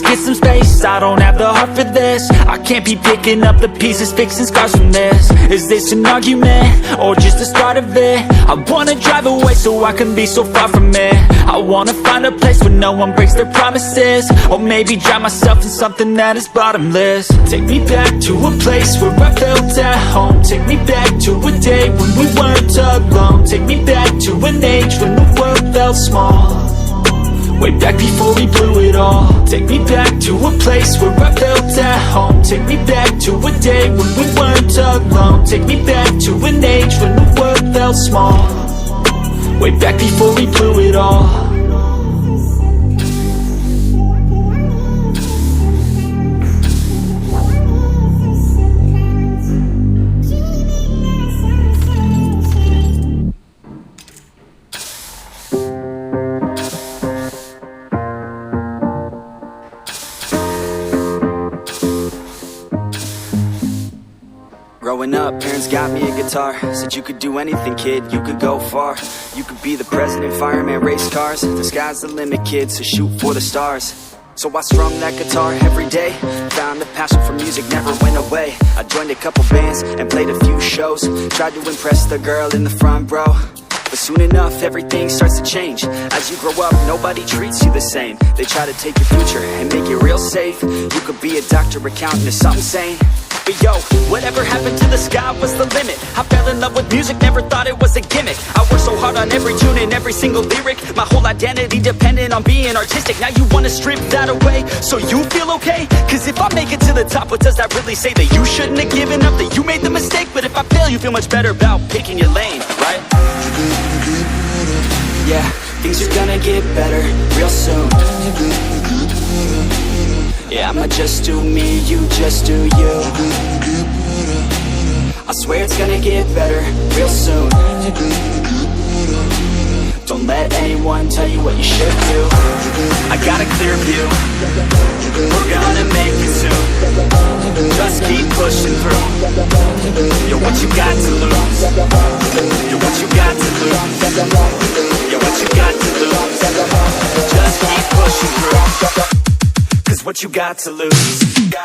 just get some space. I don't have the heart for this. I can't be picking up the pieces, fixing scars from this. Is this an argument, or just the start of it? I wanna drive away so I can be so far from it. I wanna find a place where no one breaks their promises, or maybe drown myself in something that is bottomless. Take me back to a place where I felt at home. Take me back to a day when we weren't alone. Take me back to an age when the world felt small, way back before we blew it all. Take me back to a place where I felt at home. Take me back to a day when we weren't alone. Take me back to an age when the world felt small, way back before we blew it all. Growing up, parents got me a guitar. Said you could do anything, kid, you could go far. You could be the president, fireman, race cars. The sky's the limit, kid, so shoot for the stars. So I strummed that guitar every day. Found the passion for music never went away. I joined a couple bands and played a few shows. Tried to impress the girl in the front row, but soon enough everything starts to change. As you grow up, nobody treats you the same. They try to take your future and make it real safe. You could be a doctor, accountant, or something sane. But yo, whatever happened to the sky was the limit. I fell in love with music, never thought it was a gimmick. I worked so hard on every tune and every single lyric. My whole identity depended on being artistic. Now you wanna strip that away so you feel okay? Cause if I make it to the top, what does that really say? That you shouldn't have given up, that you made the mistake? But if I fail, you feel much better about picking your lane, right? Yeah, things are gonna get better real soon. Yeah, I'ma just do me, you just do you. I swear it's gonna get better real soon. Don't let anyone tell you what you should do. I got a clear view, we're gonna make it soon. Just keep pushing through. You're what you got to lose. You're what you got to lose. You're what you got to lose. Just keep pushing through. Cause what you got to lose.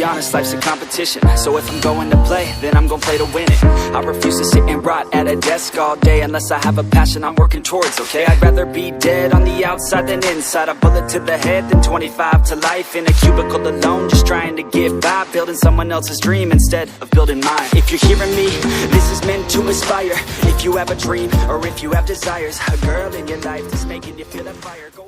Honest, life's a competition, so if I'm going to play, then I'm gonna play to win it. I refuse to sit and rot at a desk all day unless I have a passion I'm working towards, okay? I'd rather be dead on the outside than inside. A bullet to the head than 25 to life in a cubicle alone, just trying to get by, building someone else's dream instead of building mine. If you're hearing me, this is meant to inspire. If you have a dream, or if you have desires, a girl in your life that's making you feel that fire, go